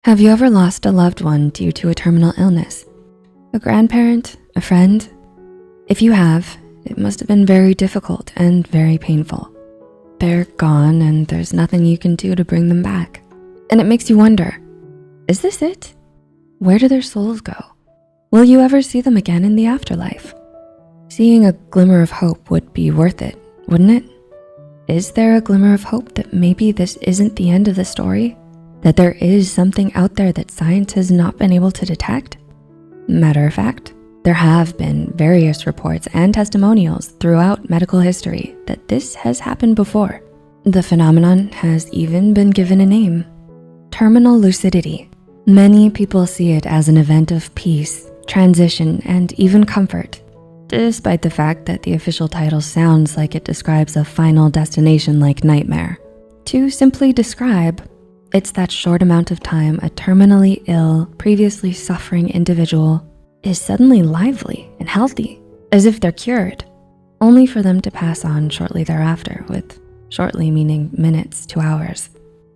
Have you ever lost a loved one due to a terminal illness? A grandparent? A friend? If you have, it must have been very difficult and very painful. They're gone and there's nothing you can do to bring them back. And it makes you wonder, is this it? Where do their souls go? Will you ever see them again in the afterlife? Seeing a glimmer of hope would be worth it, wouldn't it? Is there a glimmer of hope that maybe this isn't the end of the story? That there is something out there that science has not been able to detect? Matter of fact, there have been various reports and testimonials throughout medical history that this has happened before. The phenomenon has even been given a name: terminal lucidity. Many people see it as an event of peace, transition, and even comfort, despite the fact that the official title sounds like it describes a final destination like nightmare. To simply describe, it's that short amount of time a terminally ill, previously suffering individual is suddenly lively and healthy, as if they're cured, only for them to pass on shortly thereafter, with shortly meaning minutes to hours.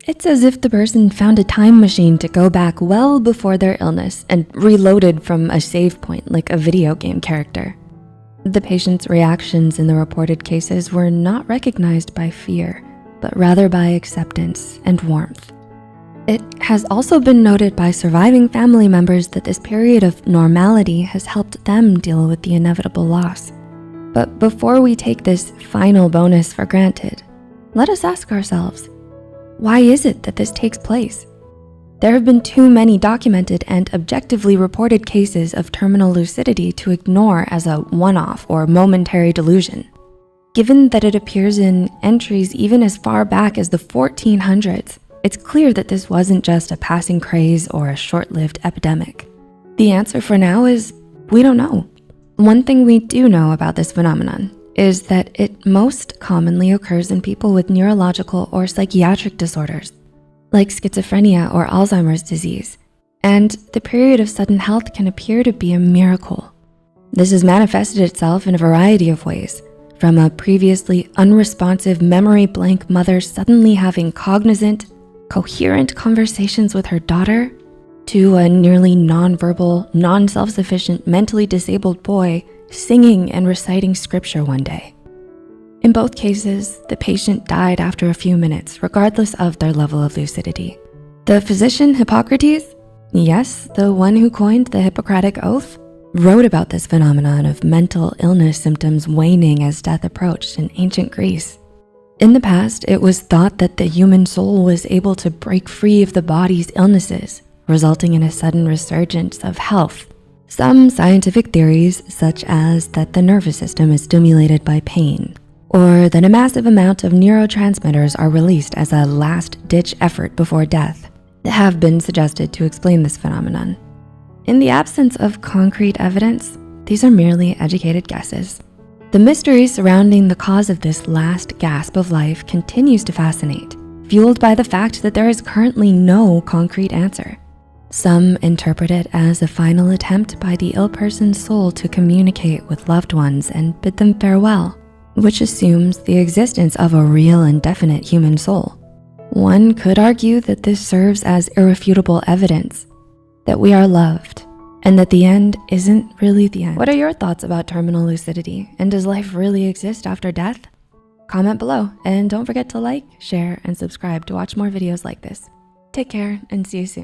It's as if the person found a time machine to go back well before their illness and reloaded from a save point like a video game character. The patient's reactions in the reported cases were not recognized by fear, but rather by acceptance and warmth. It has also been noted by surviving family members that this period of normality has helped them deal with the inevitable loss. But before we take this final bonus for granted, let us ask ourselves, why is it that this takes place? There have been too many documented and objectively reported cases of terminal lucidity to ignore as a one-off or momentary delusion. Given that it appears in entries even as far back as the 1400s, it's clear that this wasn't just a passing craze or a short-lived epidemic. The answer for now is we don't know. One thing we do know about this phenomenon is that it most commonly occurs in people with neurological or psychiatric disorders, like schizophrenia or Alzheimer's disease, and the period of sudden health can appear to be a miracle. This has manifested itself in a variety of ways, from a previously unresponsive memory blank mother suddenly having cognizant, coherent conversations with her daughter, to a nearly nonverbal, non-self-sufficient, mentally disabled boy singing and reciting scripture one day. In both cases, the patient died after a few minutes, regardless of their level of lucidity. The physician Hippocrates, yes, the one who coined the Hippocratic Oath, wrote about this phenomenon of mental illness symptoms waning as death approached in ancient Greece. In the past, it was thought that the human soul was able to break free of the body's illnesses, resulting in a sudden resurgence of health. Some scientific theories, such as that the nervous system is stimulated by pain, or that a massive amount of neurotransmitters are released as a last-ditch effort before death, have been suggested to explain this phenomenon. In the absence of concrete evidence, these are merely educated guesses. The mystery surrounding the cause of this last gasp of life continues to fascinate, fueled by the fact that there is currently no concrete answer. Some interpret it as a final attempt by the ill person's soul to communicate with loved ones and bid them farewell, which assumes the existence of a real and definite human soul. One could argue that this serves as irrefutable evidence that we are loved and that the end isn't really the end. What are your thoughts about terminal lucidity, and does life really exist after death? Comment below, and don't forget to like, share, and subscribe to watch more videos like this. Take care and see you soon.